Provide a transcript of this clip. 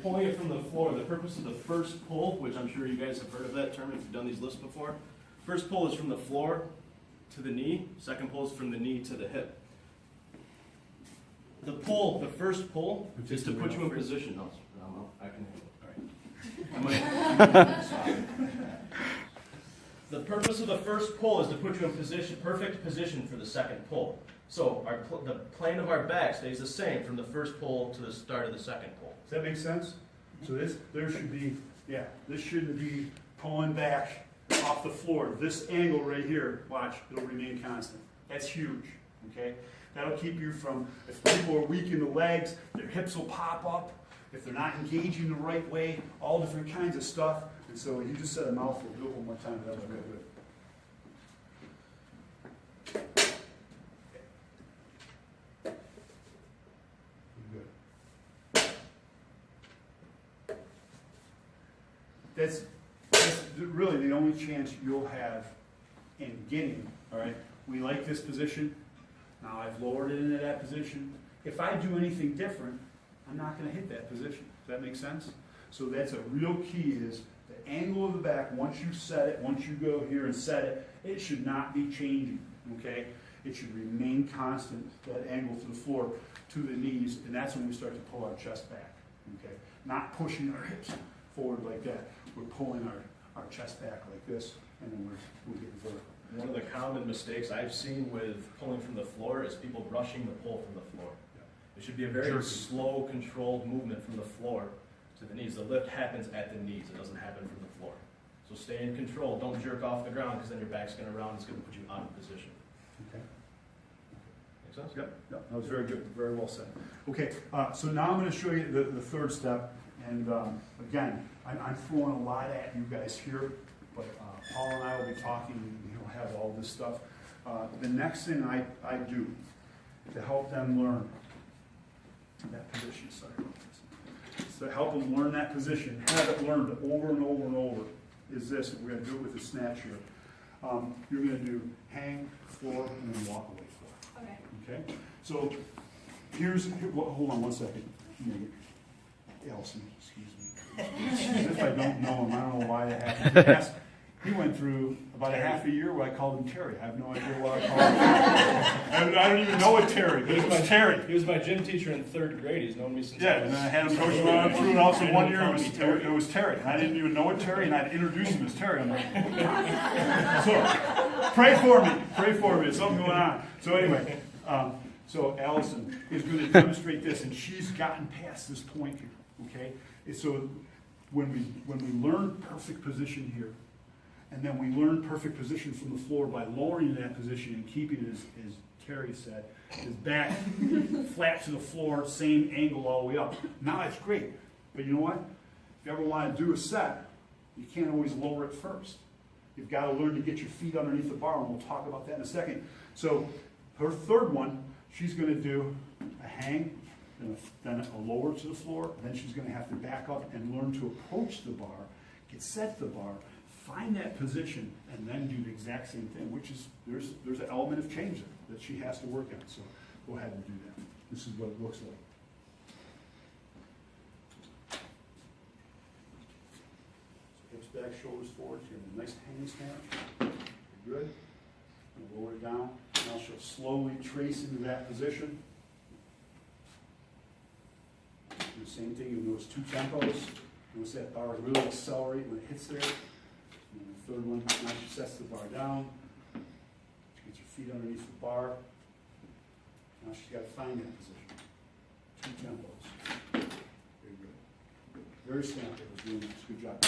pulling it from the floor, the purpose of the first pull, which I'm sure you guys have heard of that term if you've done these lifts before. First pull is from the floor to the knee. Second pull is from the knee to the hip. The first pull is to put you in position. No, I can handle it. All right. The purpose of the first pull is to put you in position, perfect position for the second pull. So the plane of our back stays the same from the first pull to the start of the second pull. Does that make sense? So this shouldn't be pulling back off the floor. This angle right here, watch, it'll remain constant. That's huge, okay? That'll keep you from, if people are weak in the legs, their hips will pop up. If they're not engaging the right way, all different kinds of stuff. And so you just said a mouthful. Do it one more time. That was real good. That's really the only chance you'll have in getting, all right? We like this position. Now I've lowered it into that position. If I do anything different, I'm not going to hit that position. Does that make sense? So that's a real key is the angle of the back, once you set it, once you go here and set it, it should not be changing, okay? It should remain constant, that angle to the floor, to the knees, and that's when we start to pull our chest back, okay? Not pushing our hips forward like that. We're pulling our chest back like this, and then we're getting vertical. One of the common mistakes I've seen with pulling from the floor is people rushing the pull from the floor. It should be a very slow, controlled movement from the floor to the knees. The lift happens at the knees. It doesn't happen from the floor. So stay in control. Don't jerk off the ground because then your back's going to round. It's going to put you out of position. Okay. Make sense? Yep. That was very good. Very well said. Okay, so now I'm going to show you the third step. And again, I'm throwing a lot at you guys here, but Paul and I will be talking, and he'll have all this stuff. The next thing I do to help them learn that position, sorry about this, to help them learn that position, have it learned over and over and over, is this, and we're going to do it with the snatch here. You're going to do hang, floor, and then walk away floor. Okay? So hold on one second. Elson, excuse me. As if I don't know him, I don't know why that happened. He went through about a half a year where I called him Terry. I have no idea why I called him. I don't even know what Terry, but it was Terry. He was my gym teacher in 3rd grade. He's known me since. Yeah, and then I had him coach around through, and also one year it was Terry. And I didn't even know it Terry, and I'd introduce him as Terry. I'm like, so pray for me. Pray for me. There's something going on. So anyway, so Allison is going to demonstrate this, and she's gotten past this point here. Okay, so when we learn perfect position here, and then we learn perfect position from the floor by lowering that position and keeping it, as Terry said, his back flat to the floor, same angle all the way up. Now it's great, but you know what? If you ever want to do a set, you can't always lower it first. You've got to learn to get your feet underneath the bar, and we'll talk about that in a second. So her third one, she's going to do a hang, then a lower to the floor, then she's going to have to back up and learn to approach the bar, get set to the bar, find that position, and then do the exact same thing, which is, there's an element of change there that she has to work on. So go ahead and do that. This is what it looks like. So hips back, shoulders forward. So you have a nice hanging snatch. Good. And lower it down. Now she'll slowly trace into that position. Do the same thing. You'll notice 2 tempos. Notice that bar really accelerate when it hits there. And then the third one, now she sets the bar down. She gets her feet underneath the bar. Now she's got to find that position. 2 tempos. Very good. Very snappy. Good job.